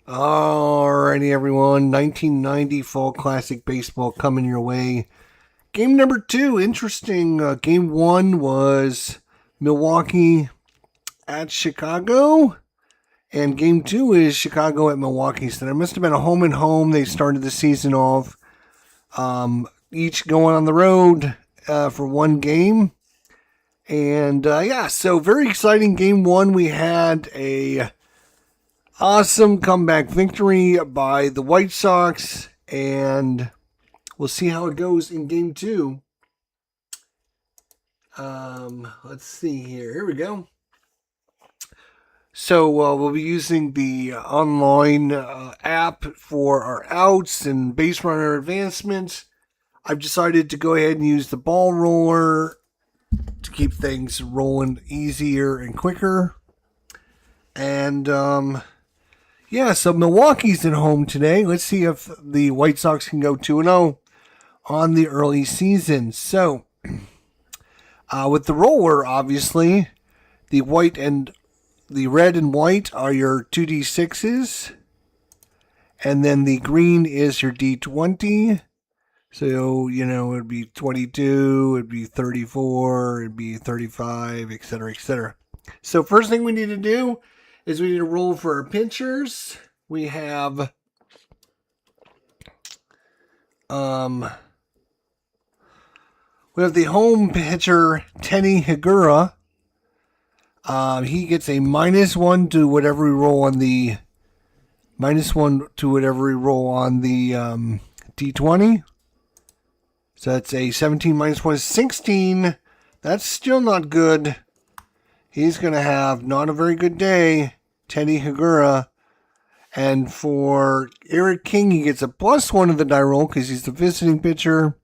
Alrighty, everyone. 1990 Fall Classic Baseball coming your way. Game number two, interesting. Game one was Milwaukee at Chicago. And game two is Chicago at Milwaukee. So there must have been a home and home. They started the season off. Each going on the road for one game. And so very exciting game one. We had a awesome comeback victory by the White Sox, and we'll see how it goes in game two. Let's see here. Here we go. So we'll be using the online app for our outs and base runner advancement. I've decided to go ahead and use the ball roller to keep things rolling easier and quicker. And so Milwaukee's at home today. Let's see if the White Sox can go 2-0 on the early season. So, with the roller, obviously, the red and white are your 2d6s, and then the green is your d20. So, it'd be 22, it'd be 34, it'd be 35, etc., etc. So, first thing we need to do is we need to roll for our pitchers. We have the home pitcher Teddy Higura. He gets a -1 to whatever we roll on the D20. So that's a 17 -1 is 16. That's still not good. He's going to have not a very good day, Teddy Higura. And for Eric King, he gets a +1 to the die roll because he's the visiting pitcher.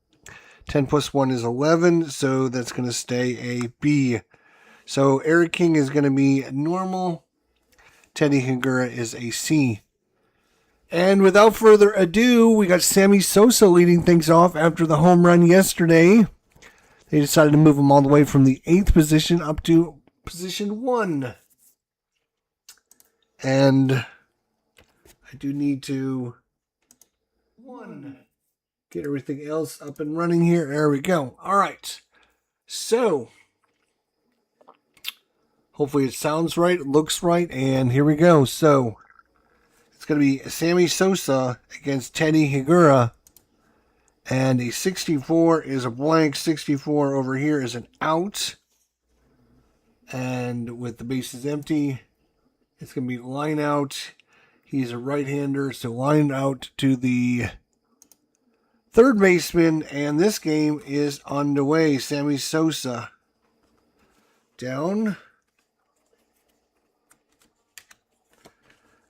10 + 1 is 11, so that's going to stay a B. So Eric King is going to be normal. Teddy Higura is a C. And without further ado, we got Sammy Sosa leading things off after the home run yesterday. They decided to move him all the way from the 8th position up to position 1. And I do need to get everything else up and running here. There we go. All right. So hopefully it sounds right, it looks right, and here we go. So it's going to be Sammy Sosa against Teddy Higura. And a 64 is a blank. 64 over here is an out. And with the bases empty, it's going to be line out. He's a right-hander, so line out to the third baseman. And this game is underway. Sammy Sosa down.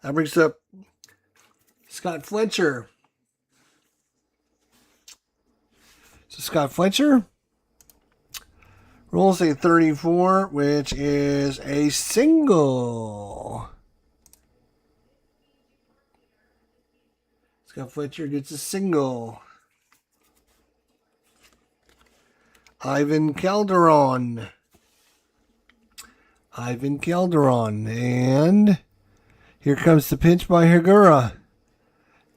That brings up Scott Fletcher. So Scott Fletcher rolls a 34, which is a single. Scott Fletcher gets a single. Ivan Calderon. And here comes the pitch by Higura.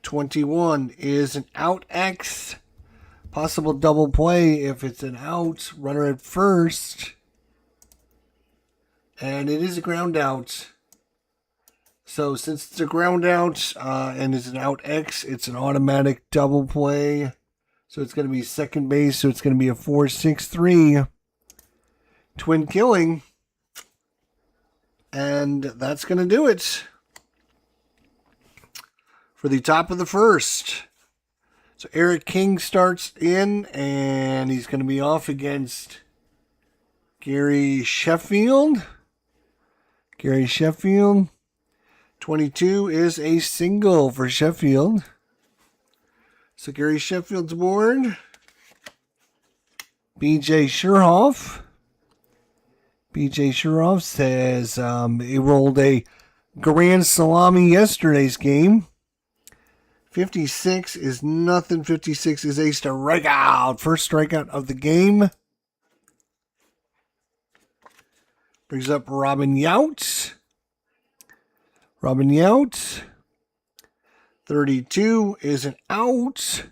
21 is an out X. Possible double play if it's an out. Runner at first. And it is a ground out. So since it's a ground out and it's an out X, it's an automatic double play. So it's going to be second base. So it's going to be a 4-6-3 twin killing. And that's going to do it for the top of the first. So Eric King starts in, and he's going to be off against Gary Sheffield. 22 is a single for Sheffield. So Gary Sheffield's aboard. BJ Sherhoff says he rolled a grand salami yesterday's game. 56 is nothing. 56 is a strikeout. First strikeout of the game. Brings up Robin Yount. 32 is an out.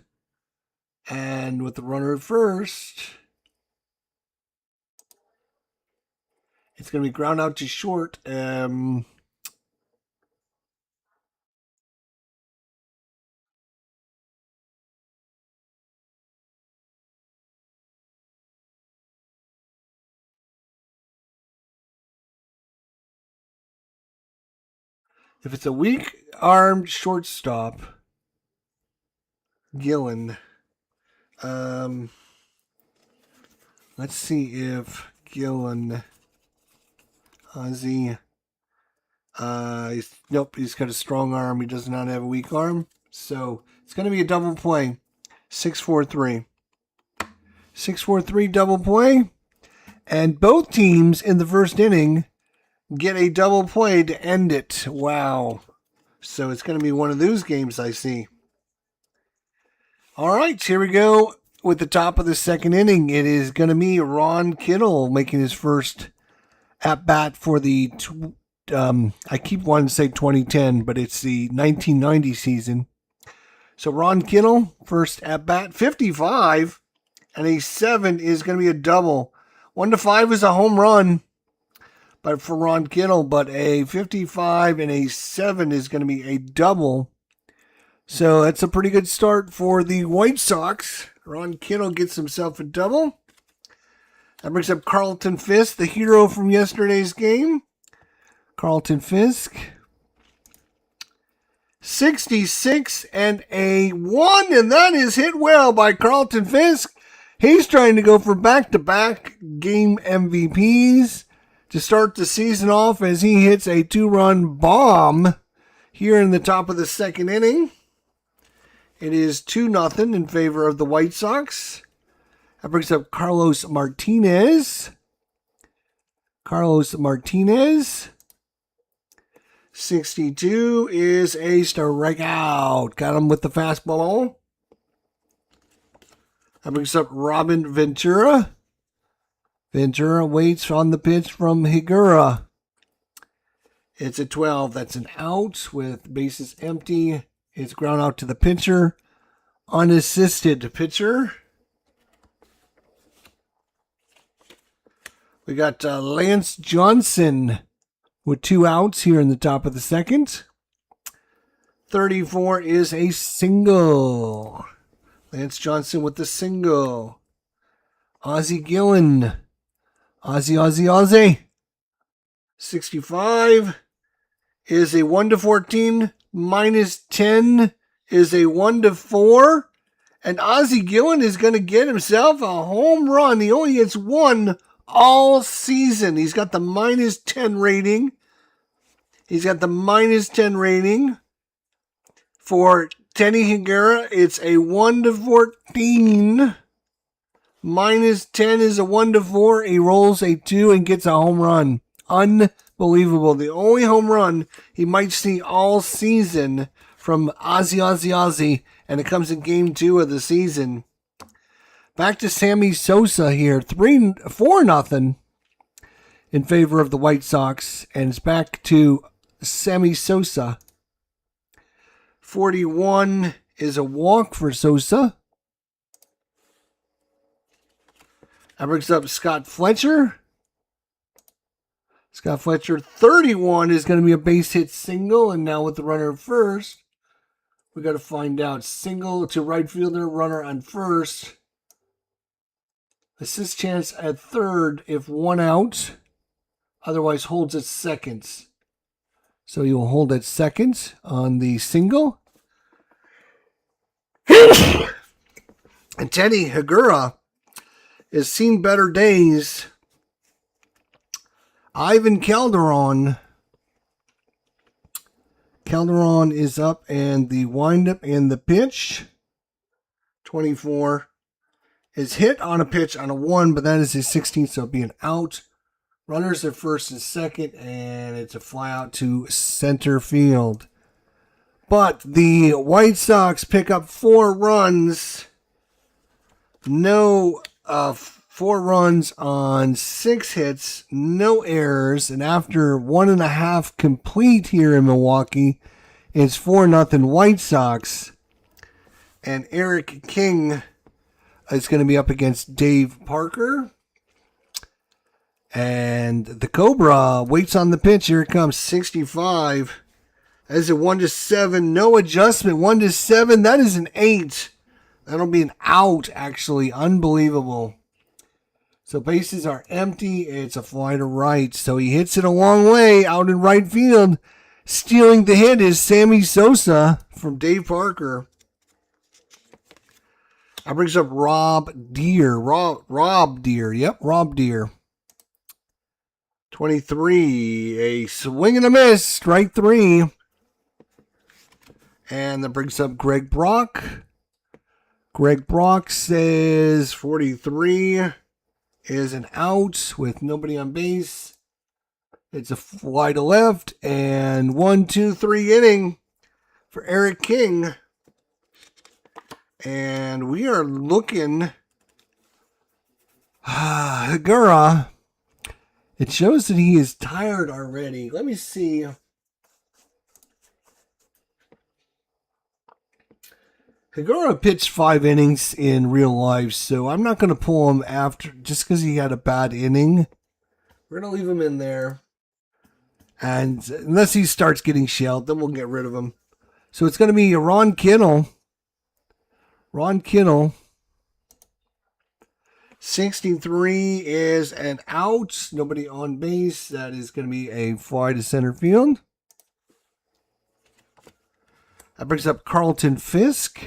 And with the runner at first, it's going to be ground out to short. If it's a weak-armed shortstop, Gillen. Let's see if Gillen, Ozzy. Nope, he's got a strong arm. He does not have a weak arm. So it's going to be a double play. 6-4-3. 6-4-3 double play. And both teams in the first inning get a double play to end it. Wow. So it's going to be one of those games, I see. All right, here we go with the top of the second inning. It is going to be Ron Kittle making his first at-bat for the, I keep wanting to say 2010, but it's the 1990 season. So Ron Kittle, first at-bat, 55, and a 7 is going to be a double. 1-5 is a home run, but for Ron Kittle, but a 55 and a 7 is going to be a double. So that's a pretty good start for the White Sox. Ron Kittle gets himself a double. That brings up Carlton Fisk, the hero from yesterday's game. Carlton Fisk. 66 and a 1, and that is hit well by Carlton Fisk. He's trying to go for back-to-back game MVPs to start the season off as he hits a 2-run bomb here in the top of the second inning. It is 2-0 in favor of the White Sox. That brings up Carlos Martinez. Carlos Martinez. 62 is a strikeout. Got him with the fastball. That brings up Robin Ventura. Ventura waits on the pitch from Higuera. It's a 12. That's an out with bases empty. It's ground out to the pitcher. Unassisted pitcher. We got Lance Johnson with 2 outs here in the top of the second. 34 is a single. Lance Johnson with the single. Ozzie Gillen. Ozzie. 65 is a 1-14. -10 is a 1-4. And Ozzie Gillen is going to get himself a home run. He only gets one all season. He's got the -10 rating. He's got the -10 rating. For Teddy Higuera, it's a 1-14. -10 is a 1-4. He rolls a 2 and gets a home run. Unbelievable. The only home run he might see all season from Ozzie, and it comes in game 2 of the season. Back to Sammy Sosa here. 4-0 in favor of the White Sox, and it's back to Sammy Sosa. 41 is a walk for Sosa. That brings up Scott Fletcher. Scott Fletcher, 31 is going to be a base hit single, and now with the runner first, we got to find out. Single to right fielder, runner on first. Assist chance at third if 1 out. Otherwise holds at second. So you'll hold at second on the single. And Teddy Higuera has seen better days. Ivan Calderon. Calderon is up, and the windup and the pitch. 24 is hit on a pitch on a 1, but that is his 16th, so it'll be an out. Runners at first and second, and it's a fly out to center field. But the White Sox pick up 4 runs. No, 4 runs on 6 hits, no errors, and after 1.5 complete here in Milwaukee, It's 4-0 White Sox. And Eric King is going to be up against Dave Parker. And the Cobra waits on the pitch. Here it comes, 65. As a 1-7, no adjustment. 1-7, that is an 8. That'll be an out, actually. Unbelievable. So bases are empty. It's a fly to right. So he hits it a long way out in right field. Stealing the hit is Sammy Sosa from Dave Parker. That brings up Rob Deere. Rob Deere. Yep, Rob Deere. 23. A swing and a miss. Strike 3. And that brings up Greg Brock. Greg Brock says 43 is an out with nobody on base. It's a fly to left. And 1-2-3 inning for Eric King. And we are looking. Hagura. It shows that he is tired already. Let me see. Hagura pitched 5 innings in real life, so I'm not going to pull him after just because he had a bad inning. We're going to leave him in there. And unless he starts getting shelled, then we'll get rid of him. So it's going to be Ron Kittle. Ron Kittle. 63 is an out. Nobody on base. That is going to be a fly to center field. That brings up Carlton Fisk.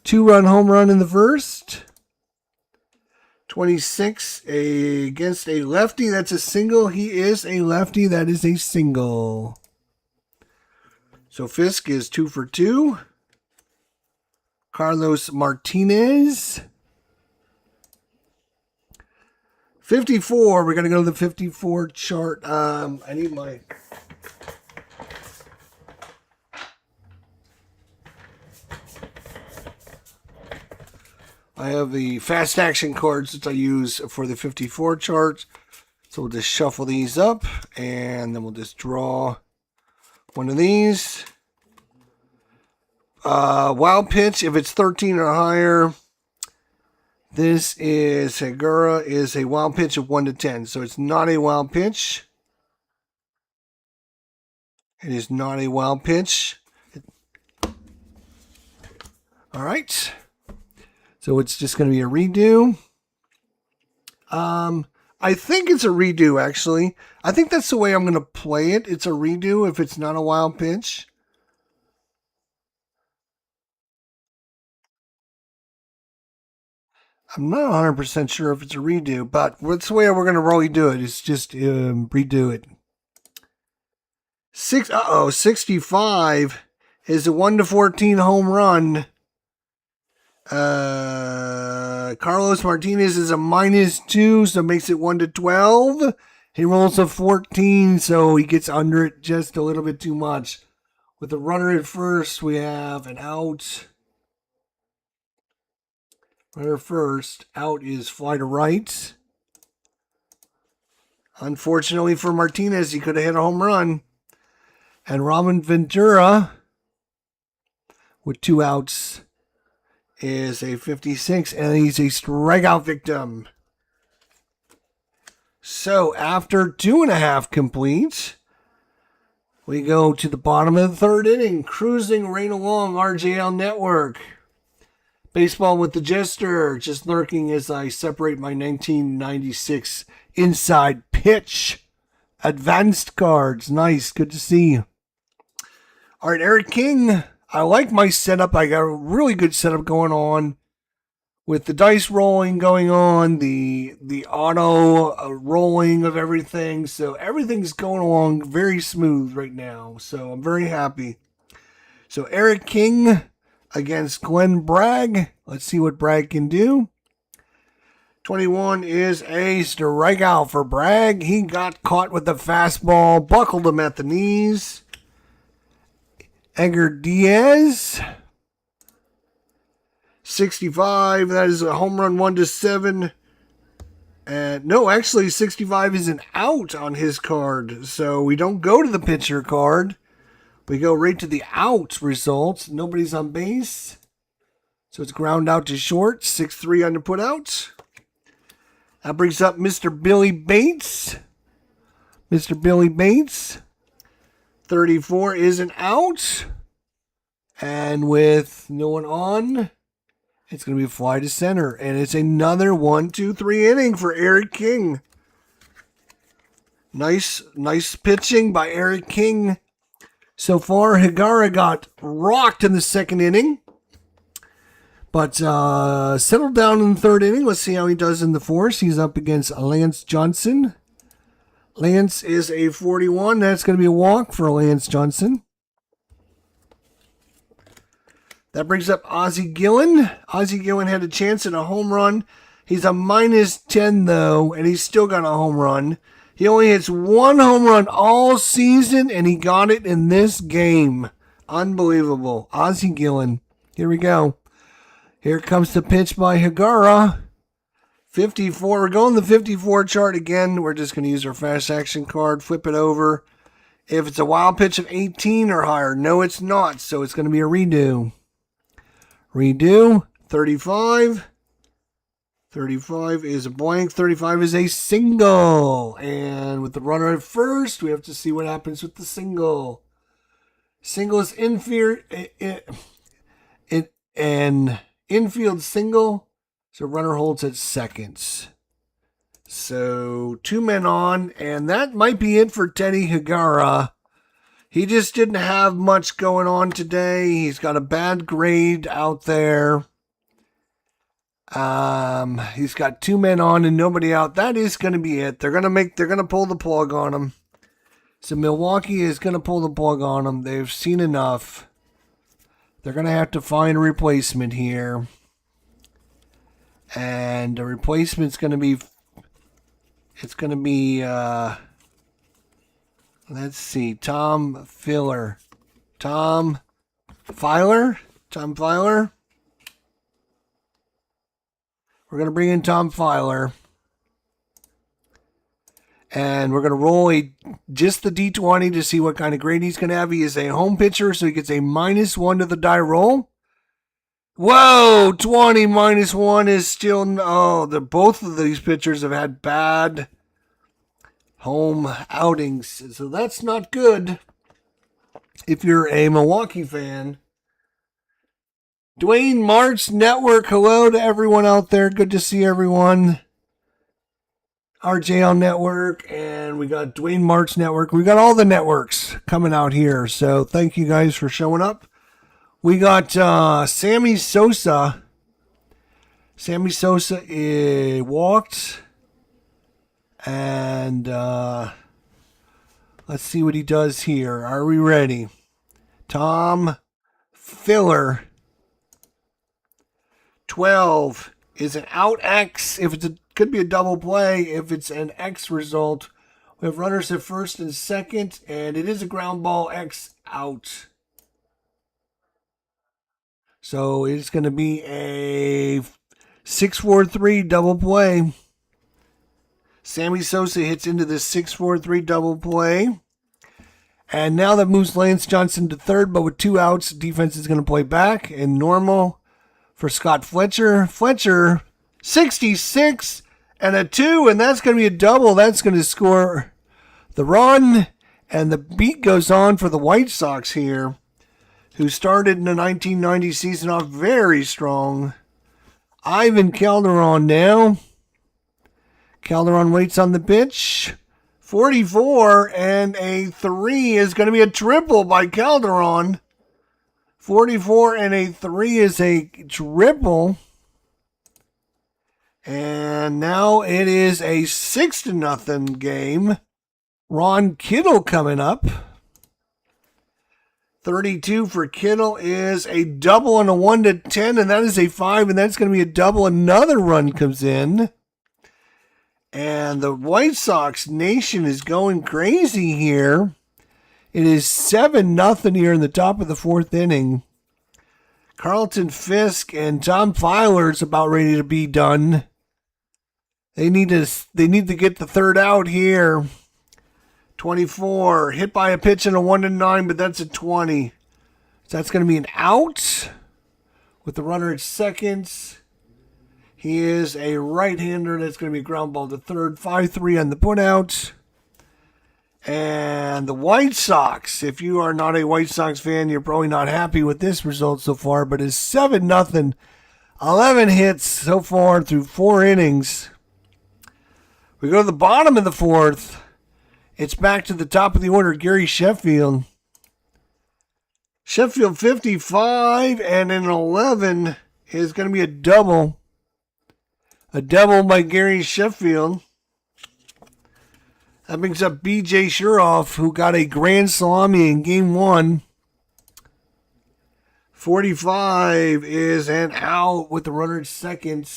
2-run home run in the first. 26 against a lefty. That's a single. He is a lefty. That is a single. So Fisk is 2 for 2. Carlos Martinez. 54. We're going to go to the 54 chart. I need my... I have the fast action cards that I use for the 54 chart. So we'll just shuffle these up. And then we'll just draw one of these. Wild pitch, if it's 13 or higher, this is Hagura is a wild pitch of 1-10. So it's not a wild pitch. It is not a wild pitch. All right. So it's just going to be a redo. I think it's a redo, actually. I think that's the way I'm going to play it. It's a redo if it's not a wild pitch. I'm not 100% sure if it's a redo, but that's the way we're going to really do it. It's just redo it. 65 is a 1-14 home run. Carlos Martinez is a -2, so it makes it 1-12. He rolls a 14, so he gets under it just a little bit too much. With the runner at first, we have an out. Runner first. Out is fly to right. Unfortunately for Martinez, he could have hit a home run. And Robin Ventura, with 2 outs, is a 56, and he's a strikeout victim. So after 2.5 complete, we go to the bottom of the 3rd inning, cruising right along RJL Network. Baseball with the Jester, just lurking as I separate my 1996 Inside Pitch advanced cards. Nice, good to see. All right, Eric King. I like my setup. I got a really good setup going on with the dice rolling going on, the auto rolling of everything. So everything's going along very smooth right now. So I'm very happy. So Eric King against Glenn Bragg. Let's see what Bragg can do. 21 is a strikeout for Bragg. He got caught with the fastball, buckled him at the knees. Edgar Diaz, 65. That is a home run, 1-7. And no, actually 65 is an out on his card. So we don't go to the pitcher card. We go right to the out results. Nobody's on base. So it's ground out to short. 6-3 on the put out. That brings up Mr. Billy Bates. Mr. Billy Bates. 34 is an out. And with no one on, it's going to be a fly to center. And it's another 1-2-3 inning for Eric King. Nice pitching by Eric King. So far, Higara got rocked in the second inning. But settled down in the third inning. Let's see how he does in the fourth. He's up against Lance Johnson. Lance is a 41. That's going to be a walk for Lance Johnson. That brings up Ozzie Gillen. Ozzie Gillen had a chance at a home run. He's a -10, though, and he's still got a home run. He only hits one home run all season, and he got it in this game. Unbelievable. Ozzie Gillen. Here we go. Here comes the pitch by Higara. 54. We're going the 54 chart again. We're just going to use our fast action card, flip it over. If it's a wild pitch of 18 or higher, no, it's not. So it's going to be a redo. Redo. 35. 35 is a blank. 35 is a single. And with the runner at first, we have to see what happens with the single. Single is an infield single. So runner holds at seconds. So 2 men on, and that might be it for Teddy Higara. He just didn't have much going on today. He's got a bad grade out there. He's got 2 men on and nobody out. That is going to be it. They're going to pull the plug on him. So Milwaukee is going to pull the plug on him. They've seen enough. They're going to have to find a replacement here. And the replacement's going to be, let's see, Tom Filer. Tom Filer? We're going to bring in Tom Filer. And we're going to roll just the D20 to see what kind of grade he's going to have. He is a home pitcher, so he gets a -1 to the die roll. Whoa, 20 -1 is still, both of these pitchers have had bad home outings. So that's not good if you're a Milwaukee fan. Dwayne March Network, hello to everyone out there. Good to see everyone. RJL Network, and we got Dwayne March Network. We got all the networks coming out here. So thank you guys for showing up. We got Sammy Sosa. Sammy Sosa walked. And let's see what he does here. Are we ready? Tom Filler. 12 is an out X. If it's could be a double play. If it's an X result, we have runners at first and second, and it is a ground ball X out. So it's going to be a 6-4-3 double play. Sammy Sosa hits into the 6-4-3 double play. And now that moves Lance Johnson to third, but with 2 outs, defense is going to play back. And normal for Scott Fletcher. Fletcher, 66 and a 2, and that's going to be a double. That's going to score the run. And the beat goes on for the White Sox here, who started in the 1990 season off very strong. Ivan Calderon now. Calderon waits on the pitch. 44 and a 3 is going to be a triple by Calderon. 44 and a 3 is a triple. And now it is a 6-0 game. Ron Kittle coming up. 32 for Kittle is a double and a 1-10, and that is a 5, and that's going to be a double. Another run comes in. And the White Sox nation is going crazy here. It is 7-0 here in the top of the 4th inning. Carlton Fisk and Tom Filer's about ready to be done. They need to get the third out here 24. Hit by a pitch in a 1-9, but that's a 20. So that's going to be an out with the runner at second. He is a right-hander. That's going to be a ground ball to third. 5-3 on the putout. And the White Sox, if you are not a White Sox fan, you're probably not happy with this result so far, but it's 7-0. 11 hits so far through 4 innings. We go to the bottom of the fourth. It's back to the top of the order, Gary Sheffield. Sheffield 55, and an 11 is going to be a double. A double by Gary Sheffield. That brings up B.J. Shuroff, who got a grand salami in Game 1. 45 is an out with the runner at second.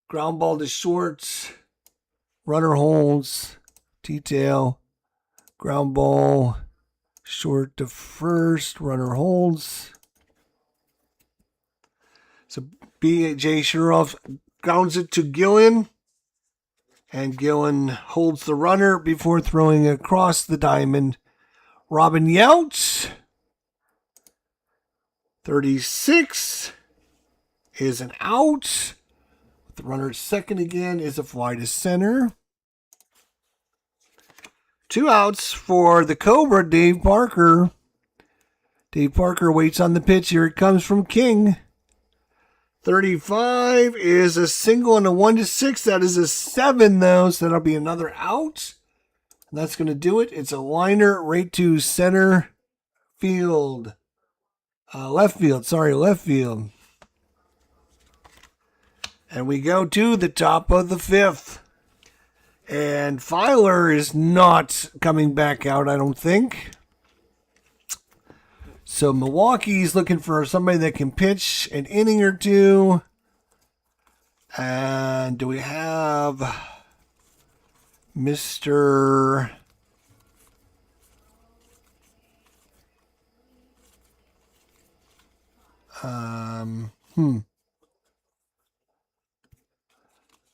Ground ball to short. Runner holds. Detail. Ground ball. Short to first. Runner holds. So B.J. Shuroff grounds it to Gillen. And Gillen holds the runner before throwing across the diamond. Robin Yount. 36 is an out. The runner at second again is a fly to center. 2 outs for the Cobra, Dave Parker. Dave Parker waits on the pitch. Here it comes from King. 35 is a single and a 1-6. That is a 7, though, so that'll be another out. And that's going to do it. It's a liner right to center field. Left field. And we go to the top of the fifth. And Filer is not coming back out, I don't think. So Milwaukee's looking for somebody that can pitch an inning or two. And do we have Mr.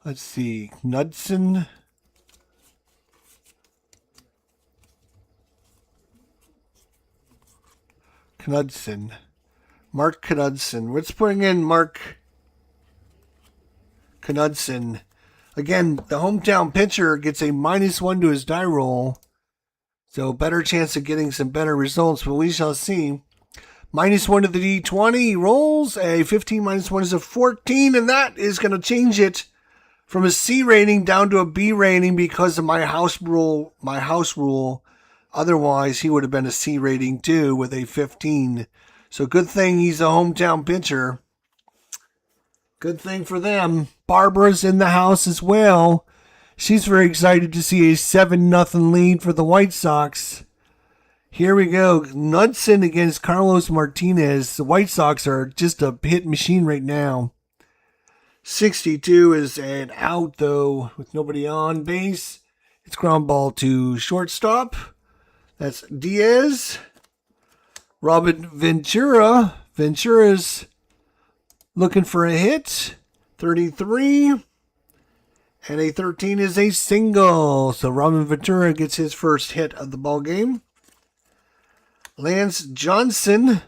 Let's see, Knudsen. Mark Knudsen. Let's bring in Mark Knudsen. Again, the hometown pitcher gets a -1 to his die roll. So better chance of getting some better results, but we shall see. -1 to the D20. He rolls. A 15 -1 is a 14, and that is going to change it from a C rating down to a B rating because of my house rule. Otherwise, he would have been a C rating too with a 15. So good thing he's a hometown pitcher. Good thing for them. Barbara's in the house as well. She's very excited to see a 7-0 lead for the White Sox. Here we go. Knudsen against Carlos Martinez. The White Sox are just a hit machine right now. 62 is an out, though, with nobody on base. It's ground ball to shortstop. That's Diaz. Robin Ventura. Ventura's looking for a hit. 33. And a 13 is a single. So Robin Ventura gets his first hit of the ball game. Lance Johnson.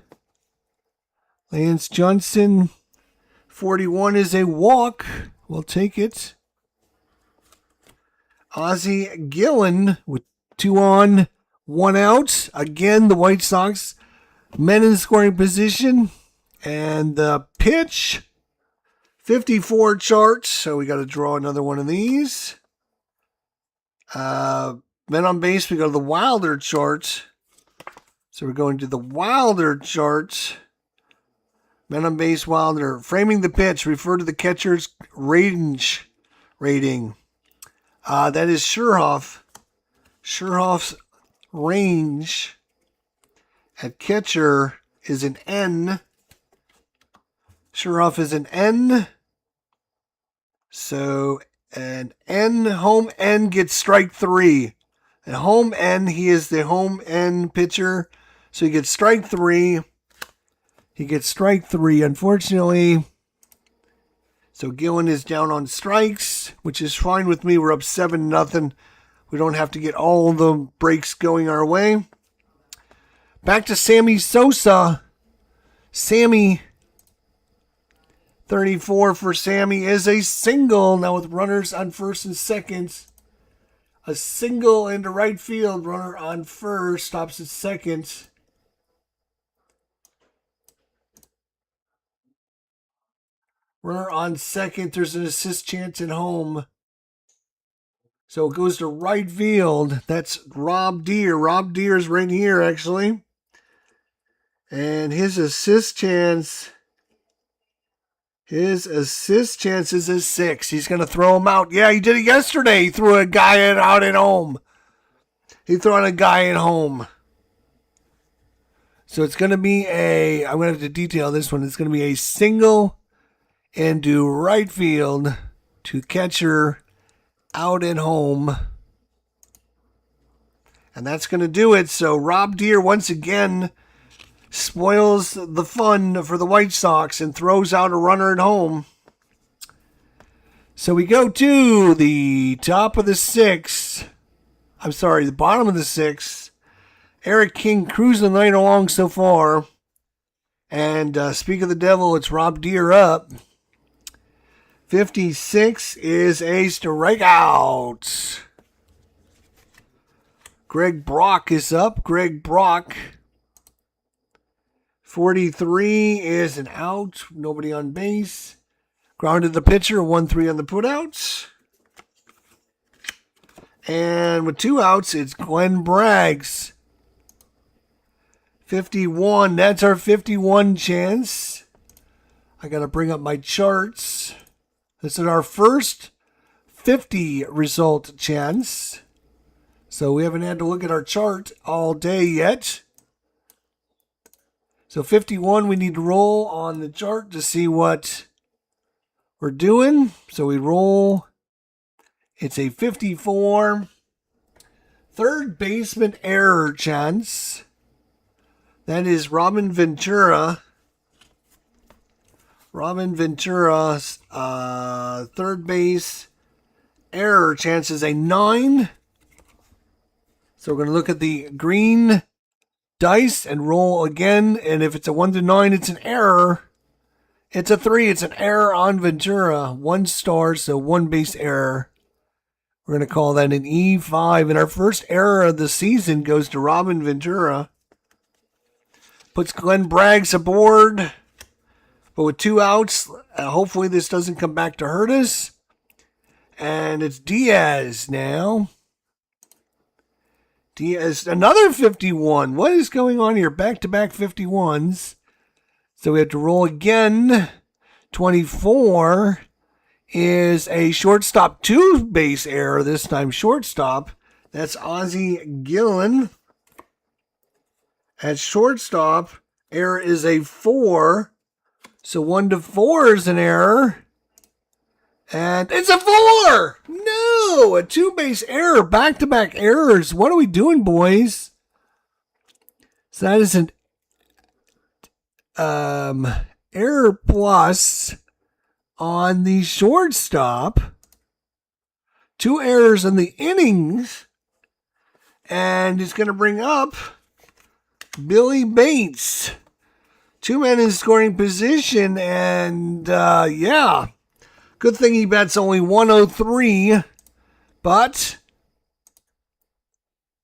41 is a walk. We'll take it. Ozzie Gillen with 2 on, 1 out. Again, the White Sox men in scoring position. And the pitch, 54 chart. So we got to draw another one of these. Men on base, we go to the Wilder chart. So we're going to the Wilder chart. Men on base, Wilder. Framing the pitch, refer to the catcher's range rating. That is Shuroff. Shuroff's range at catcher is an N. Shuroff is an N. So an N, home N gets strike 3. And home N, he is the home N pitcher. So he gets strike 3. Unfortunately. So Gillen is down on strikes, which is fine with me. We're up 7-0. we don't have to get all the breaks going our way. Back to Sammy Sosa. Sammy, 34 for Sammy is a single. Now with runners on first and second. A single into right field. Runner on first. Stops at second. Runner on second. There's an assist chance at home. So it goes to right field. That's Rob Deere. Rob Deere's right here, actually. And his assist chance is a 6. He's going to throw him out. Yeah, he did it yesterday. He threw a guy out at home. He threw a guy at home. So it's going to be I'm going to have to detail this one. It's going to be a single into right field to catcher out at home. And that's going to do it. So Rob Deere once again spoils the fun for the White Sox and throws out a runner at home. So we go to the top of the 6th. I'm sorry, the bottom of the 6th. Eric King cruising right along so far. And speak of the devil, it's Rob Deere up. 56 is a strikeout. Greg Brock is up. Greg Brock. 43 is an out. Nobody on base. Grounded the pitcher. 1-3 on the putouts. And with 2 outs, it's Glenn Braggs. 51. That's our 51 chance. I got to bring up my charts. This is our first 50 result chance. So we haven't had to look at our chart all day yet. So 51, we need to roll on the chart to see what we're doing. So we roll. It's a 54. Third baseman error chance. That is Robin Ventura. Robin Ventura's third base error chance is a 9. So we're going to look at the green dice and roll again. And if it's a 1 to 9, it's an error. It's a 3. It's an error on Ventura. 1 star, so 1 base error. We're going to call that an E5. And our first error of the season goes to Robin Ventura. Puts Glenn Braggs aboard. But with 2 outs, hopefully this doesn't come back to hurt us. And it's Diaz now. Diaz, another 51. What is going on here? Back-to-back 51s. So we have to roll again. 24 is a shortstop 2 base error. This time shortstop. That's Ozzie Gillen. At shortstop, error is a 4. So 1 to 4 is an error. And it's a 4! No! A 2 base error. Back-to-back errors. What are we doing, boys? So that is an error plus on the shortstop. 2 errors in the innings. And it's going to bring up Billy Bates. 2 men in scoring position. And, yeah. Good thing he bets only 103. But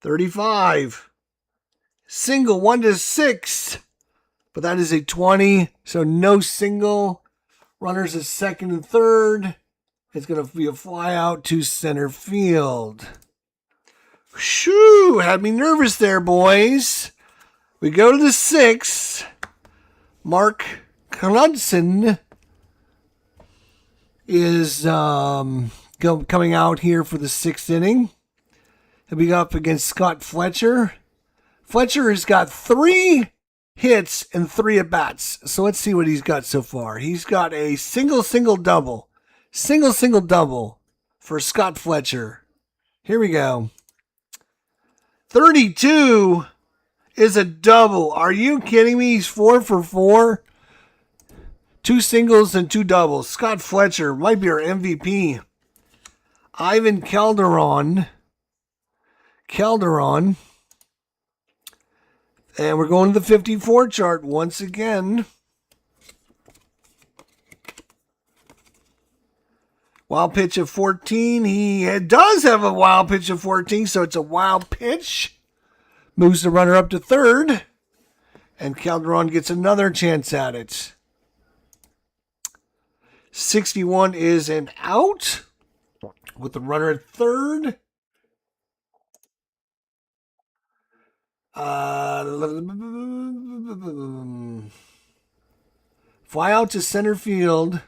35. Single 1 to 6. But that is a 20. So no single. Runners at second and third. It's going to be a fly out to center field. Shoo! Had me nervous there, boys. We go to the 6th. Mark Knudsen is coming out here for the 6th inning. He'll be up against Scott Fletcher. Fletcher has got 3 hits and 3 at-bats. So let's see what he's got so far. He's got a single, double. Single, double for Scott Fletcher. Here we go. 32 is a double. Are you kidding me? He's 4 for 4. 2 singles and 2 doubles. Scott Fletcher might be our MVP. Ivan Calderon Calderon. And we're going to the 54 chart once again. Wild pitch of 14. He does have a wild pitch of 14, so it's a wild pitch. Moves the runner up to third. And Calderon gets another chance at it. 61 is an out with the runner at third. Fly out to center field.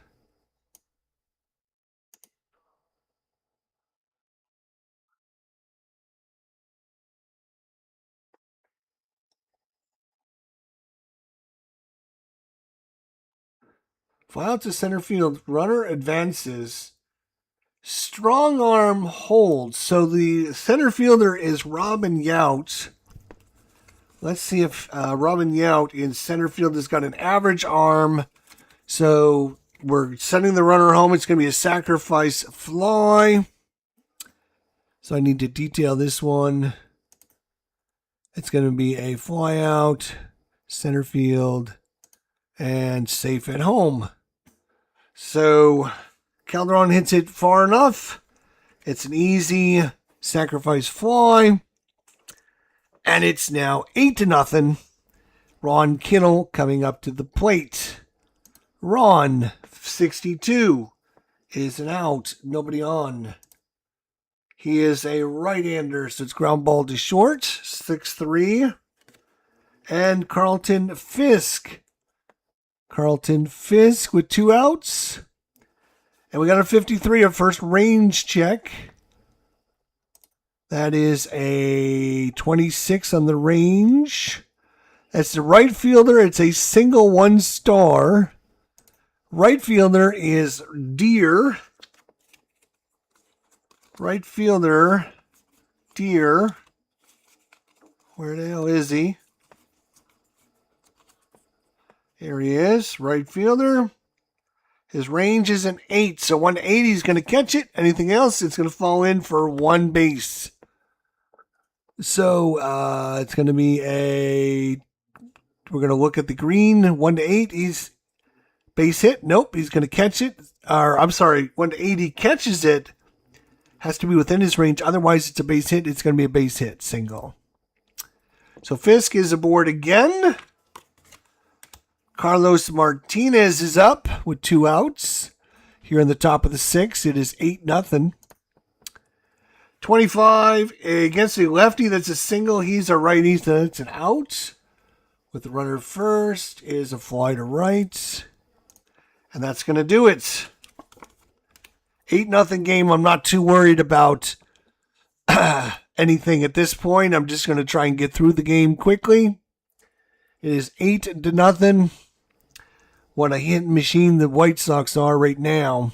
Fly out to center field. Runner advances. Strong arm holds. So the center fielder is Robin Yount. Let's see if Robin Yount in center field has got an average arm. So we're sending the runner home. It's going to be a sacrifice fly. So I need to detail this one. It's going to be a fly out, center field, and safe at home. So Calderon hits it far enough. It's an easy sacrifice fly. And it's now 8-0. Ron Kittle coming up to the plate. Ron, 62, is an out. Nobody on. He is a right-hander, so it's ground ball to short. 6-3. And Carlton Fisk. Carlton Fisk with 2 outs. And we got a 53, a first range check. That is a 26 on the range. That's the right fielder. It's a single 1-star. Right fielder is Deer. Right fielder, Deer. Where the hell is he? Here he is, right fielder. His range is an 8, so 180 is going to catch it. Anything else, it's going to fall in for 1 base. So it's going to be we're going to look at the green, 1-8. He's base hit. Nope, he's going to catch it. Or I'm sorry, 180 catches it. Has to be within his range. Otherwise, it's a base hit. It's going to be a base hit, single. So Fisk is aboard again. Carlos Martinez is up with 2 outs. Here in the top of the 6, it is 8-0. 25 against a lefty. That's a single. He's a righty, so it's an out. With the runner first is a fly to right. And that's going to do it. 8-0 game. I'm not too worried about anything at this point. I'm just going to try and get through the game quickly. It is 8-0. What a hit machine the White Sox are right now.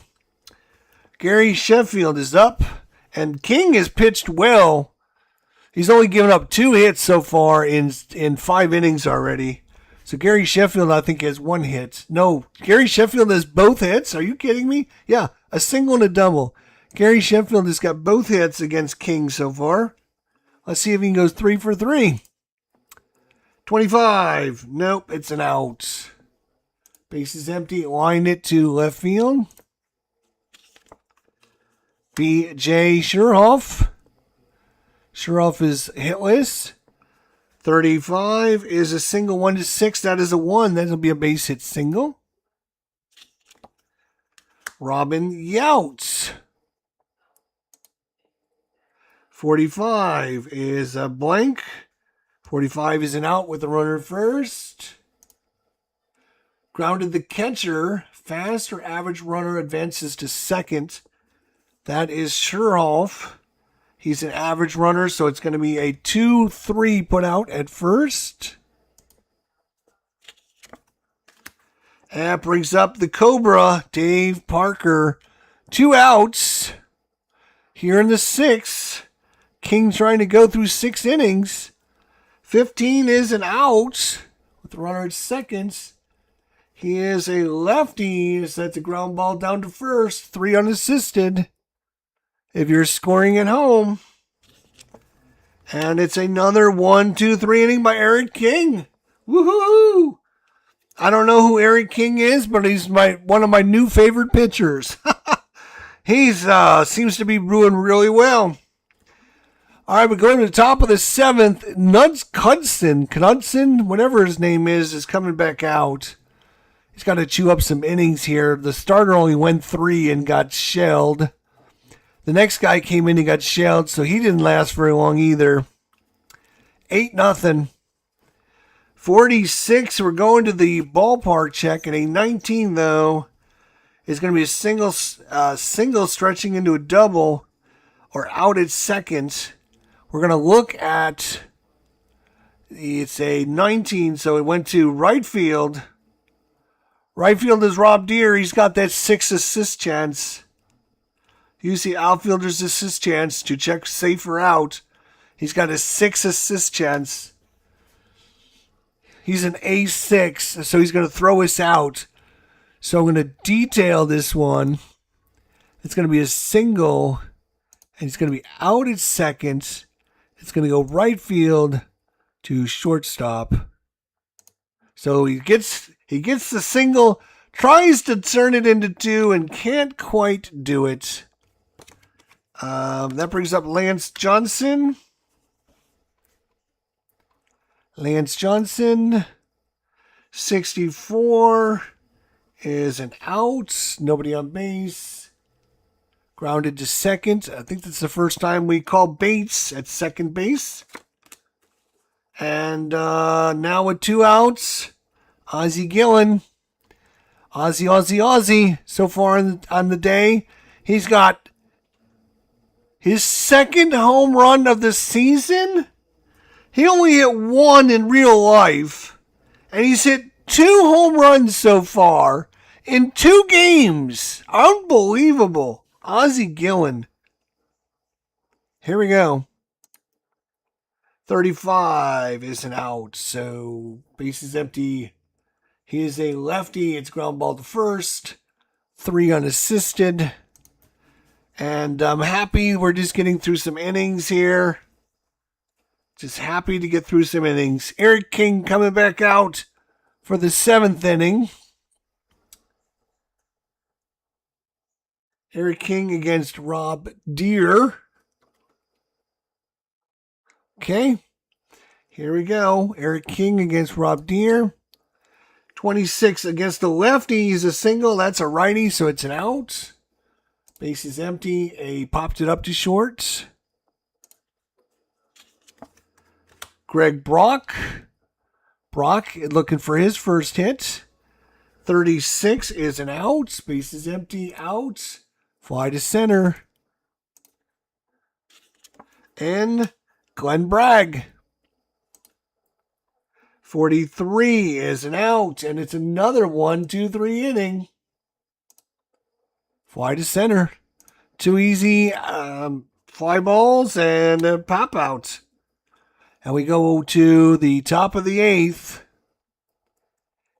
Gary Sheffield is up, and King has pitched well. He's only given up 2 hits so far in 5 innings already. So Gary Sheffield, I think, has 1 hit. No, Gary Sheffield has both hits. Are you kidding me? Yeah, a single and a double. Gary Sheffield has got both hits against King so far. Let's see if he goes 3 for 3. 25. Nope, it's an out. Base is empty. Line it to left field. B.J. Scherhoff. Scherhoff is hitless. 35 is a single 1-6. That is a 1. That'll be a base hit single. Robin Yount. 45 is a blank. 45 is an out with the runner first. Grounded the catcher. Fast or average runner advances to second. That is Scherhoff. He's an average runner, so it's going to be a 2-3 put out at first. That brings up the Cobra, Dave Parker. 2 outs here in the 6th. King trying to go through 6 innings. 15 is an out with the runner at second. He is a lefty, so that's a ground ball down to first. 3 unassisted. If you're scoring at home. And it's another 1-2-3 inning by Eric King. Woohoo! I don't know who Eric King is, but he's one of my new favorite pitchers. He's seems to be doing really well. All right, we're going to the top of the 7th. Knudsen, whatever his name is coming back out. He's got to chew up some innings here. The starter only went 3 and got shelled. The next guy came in and got shelled, so he didn't last very long either. 8-0. 46, we're going to the ballpark check, and a 19, though, is going to be a single stretching into a double or out at second. We're going to look at, it's a 19, so it went to right field. Right field is Rob Deere. He's got that 6 assist chance. Use the outfielder's assist chance to check safe or out. He's got a 6 assist chance. He's an A6, so he's going to throw us out. So I'm going to detail this one. It's going to be a single, and he's going to be out at second. It's going to go right field to shortstop. So he gets the single, tries to turn it into 2, and can't quite do it. That brings up Lance Johnson. Lance Johnson, 64, is an out. Nobody on base. Grounded to second. I think that's the first time we call Bates at second base. And now with 2 outs, Ozzie Gillen. Ozzie. So far on the day, he's got his 2nd home run of the season. He only hit 1 in real life, and he's hit 2 home runs so far in 2 games. Unbelievable. Ozzie Gillen. Here we go. 35 is an out, so base is empty. He is a lefty. It's ground ball to first. 3 unassisted. And I'm happy we're just getting through some innings here. Just happy to get through some innings. Eric King coming back out for the 7th inning. Eric King against Rob Deere. Okay, here we go. Eric King against Rob Deere. 26 against the lefty. He's a single. That's a righty, so it's an out. Base is empty. He popped it up to short. Greg Brock. Brock looking for his first hit. 36 is an out. Base is empty. Out. Fly to center. And Glenn Bragg. 43 is an out. And it's another 1-2-3 inning. Fly to center. 2 easy fly balls and a pop out. And we go to the top of the 8th.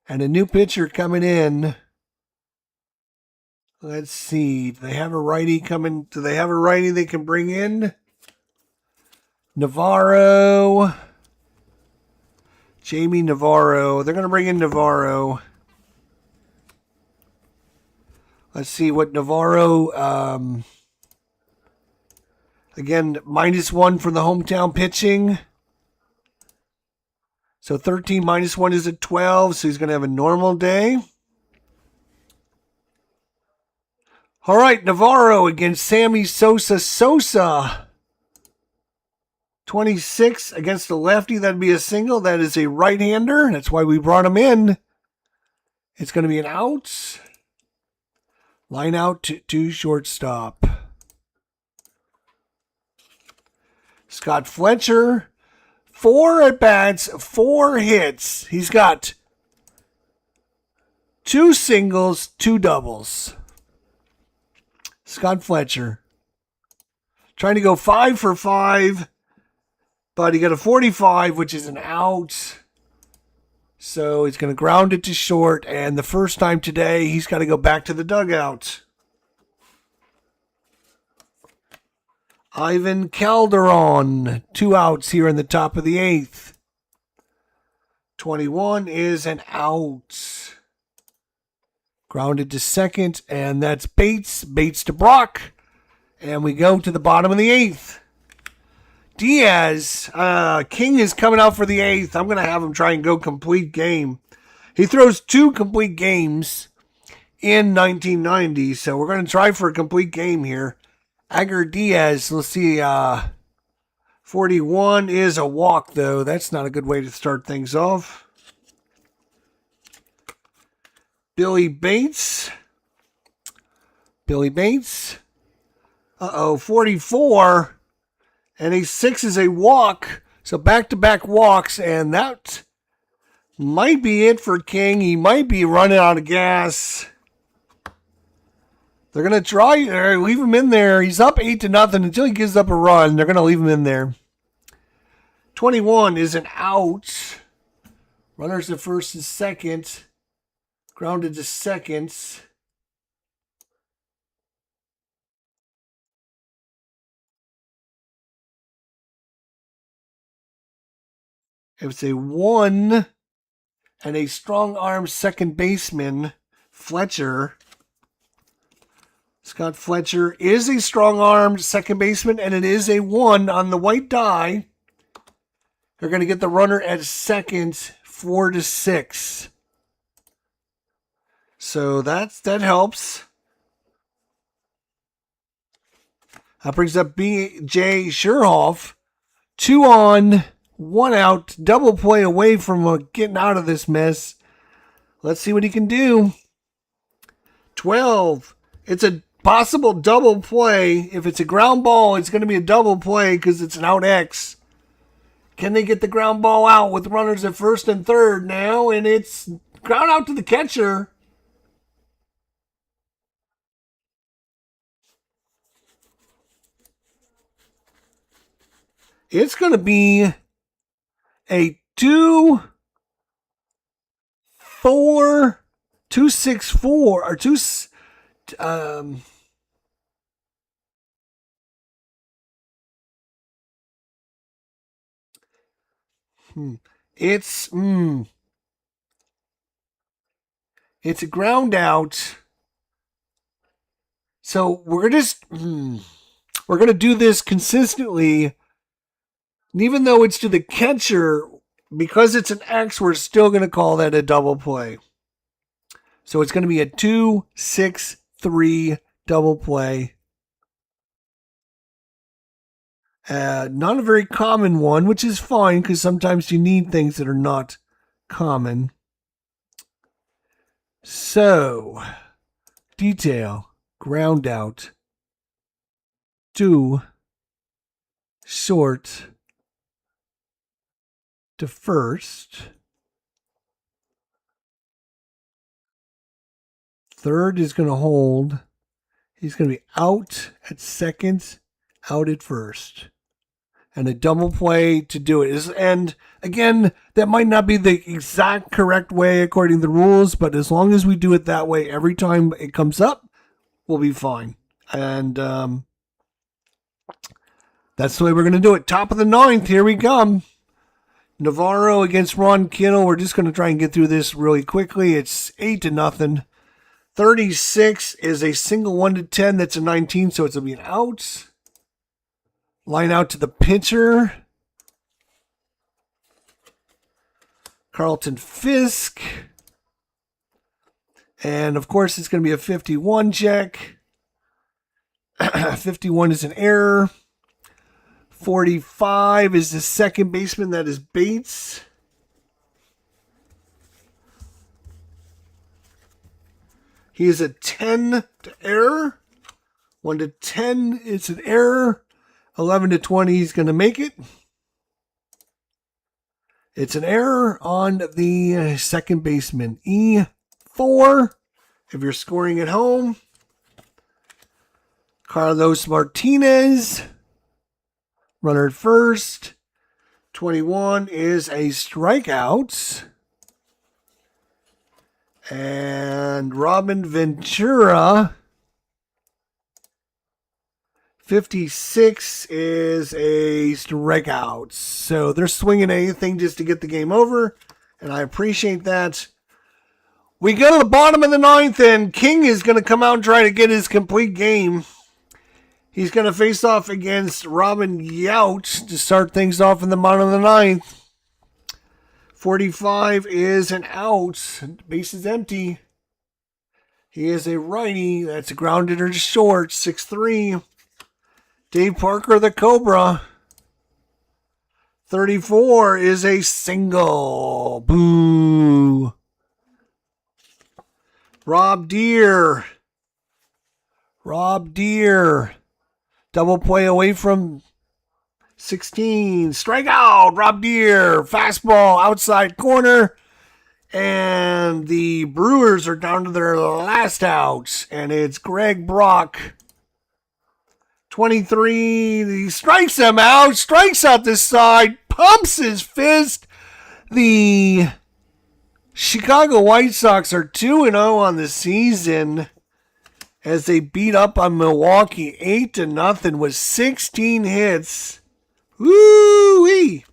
And a new pitcher coming in. Let's see. Do they have a righty coming? Do they have a righty they can bring in? Navarro. Jamie Navarro. They're going to bring in Navarro. Let's see what Navarro. Again, -1 for the hometown pitching. So 13 -1 is a 12, so he's going to have a normal day. All right, Navarro against Sammy Sosa. 26 against the lefty. That'd be a single. That is a right-hander. That's why we brought him in. It's going to be an out. Line out to shortstop. Scott Fletcher. 4 at-bats, 4 hits. He's got 2 singles, 2 doubles. Scott Fletcher. Trying to go 5 for 5, but he got a 45, which is an out. So he's going to ground it to short, and the first time today, he's got to go back to the dugout. Ivan Calderon, 2 outs here in the top of the 8th. 21 is an out. Grounded to second, and that's Bates. Bates to Brock. And we go to the bottom of the 8th. Diaz, King is coming out for the 8th. I'm going to have him try and go complete game. He throws 2 complete games in 1990, so we're going to try for a complete game here. Agar Diaz, let's see, 41 is a walk, though. That's not a good way to start things off. Billy Bates. Billy Bates. 44. And a 6 is a walk. So back-to-back walks, and that might be it for King. He might be running out of gas. They're going to try, leave him in there. He's up 8-0 until he gives up a run. They're going to leave him in there. 21 is an out. Runners at first and second. Grounded to seconds. It's a 1 and a strong arm second baseman, Fletcher. Scott Fletcher is a strong-armed second baseman, and it is a 1 on the white die. They're going to get the runner at second, 4-6. So that helps. That brings up B.J. Scherhoff. 2 on, 1 out, double play away from getting out of this mess. Let's see what he can do. 12. It's a possible double play. If it's a ground ball, it's going to be a double play because it's an out X. Can they get the ground ball out with runners at first and third now? And it's ground out to the catcher. It's going to be a 2-4, 2-6-4, or 2. It's a ground out. So we're gonna do this consistently, and even though it's to the catcher, because it's an X, we're still gonna call that a double play. So it's gonna be a 2-6-3 double play. Not a very common one, which is fine because sometimes you need things that are not common. So, detail, ground out, 2, short to first. Third is going to hold. He's going to be out at second, out at first. And a double play to do it. And again, that might not be the exact correct way according to the rules, but as long as we do it that way every time it comes up, we'll be fine. And that's the way we're going to do it. Top of the 9th, here we come. Navarro against Ron Kittle. We're just going to try and get through this really quickly. It's 8-0. 36 is a single 1-10. That's a 19, so it's going to be an out. Line out to the pitcher. Carlton Fisk. And, of course, it's going to be a 51 check. 51 is an error. 45 is the second baseman. That is Bates. He is a 10 to error. 1-10 is an error. 11-20, he's going to make it. It's an error on the second baseman. E4, if you're scoring at home. Carlos Martinez, runner at first. 21 is a strikeout. And Robin Ventura, 56 is a strikeout. So they're swinging anything just to get the game over, and I appreciate that. We go to the bottom of the ninth, and King is going to come out and try to get his complete game. He's going to face off against Robin Yount to start things off in the bottom of the ninth. 45 is an out. Base is empty. He is a righty. That's a grounded or short. 6-3. Dave Parker, the Cobra. 34 is a single. Boo. Rob Deere. Double play away from 16. Strikeout. Rob Deere. Fastball outside corner. And the Brewers are down to their last outs. And it's Greg Brock. 23. He strikes him out. Strikes out this side. Pumps his fist. The Chicago White Sox are 2-0 on the season as they beat up on Milwaukee 8-0 with 16 hits. Woo-wee!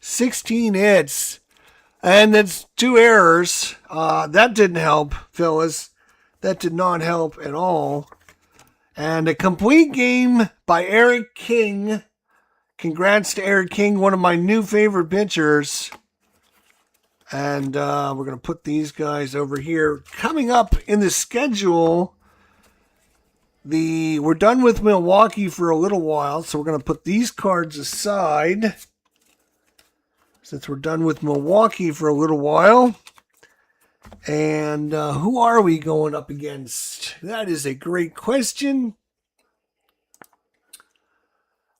16 hits. And that's 2 errors. That didn't help, fellas. That did not help at all. And a complete game by Eric King. Congrats to Eric King, one of my new favorite pitchers. And we're going to put these guys over here. Coming up in the schedule, we're done with Milwaukee for a little while, so we're going to put these cards aside since we're done with Milwaukee for a little while. And who are we going up against? That is a great question.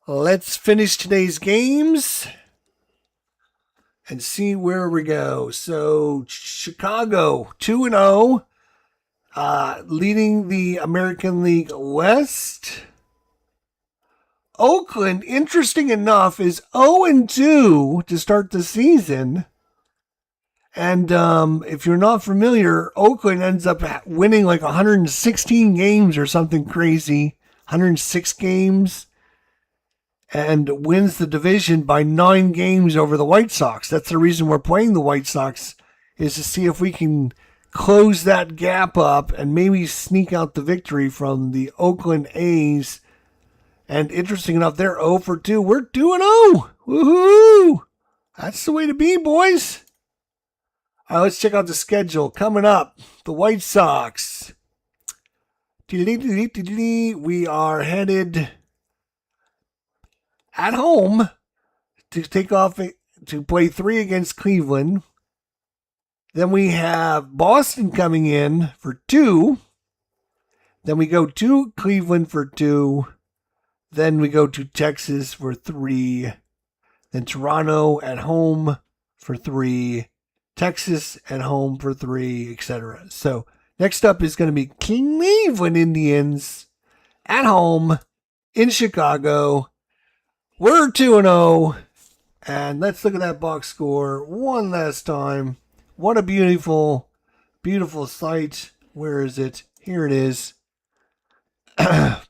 Let's finish today's games and see where we go. So, Chicago, 2-0, leading the American League West. Oakland, interesting enough, is 0-2 to start the season. And if you're not familiar, Oakland ends up winning like 116 games or something crazy, 106 games. And wins the division by 9 games over the White Sox. That's the reason we're playing the White Sox, is to see if we can close that gap up and maybe sneak out the victory from the Oakland A's. And interesting enough, they're 0-2. We're 2-0. Woohoo! That's the way to be, boys. All right, let's check out the schedule. Coming up, the White Sox. We are headed at home to take off to play 3 against Cleveland. Then we have Boston coming in for 2. Then we go to Cleveland for 2. Then we go to Texas for 3. Then Toronto at home for 3. Texas at home for 3, etc. So next up is going to be Cleveland Indians at home in Chicago. We're 2-0, and let's look at that box score one last time. What a beautiful, beautiful sight. Where is it? Here it is.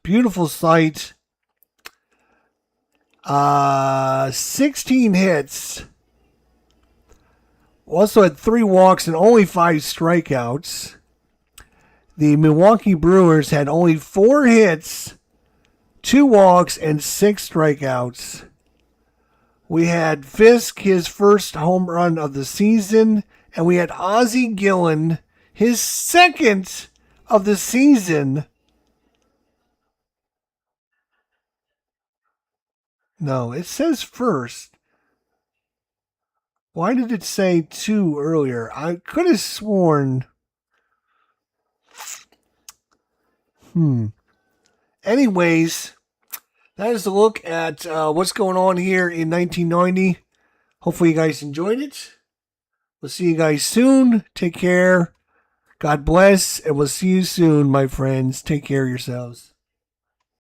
Beautiful sight. 16 hits. Also had 3 walks and only 5 strikeouts. The Milwaukee Brewers had only 4 hits, 2 walks, and 6 strikeouts. We had Fisk, his first home run of the season, and we had Ozzie Gillen, his second of the season. No, it says first. Why did it say 2 earlier? I could have sworn. Anyways, that is a look at what's going on here in 1990. Hopefully you guys enjoyed it. We'll see you guys soon. Take care. God bless. And we'll see you soon, my friends. Take care of yourselves.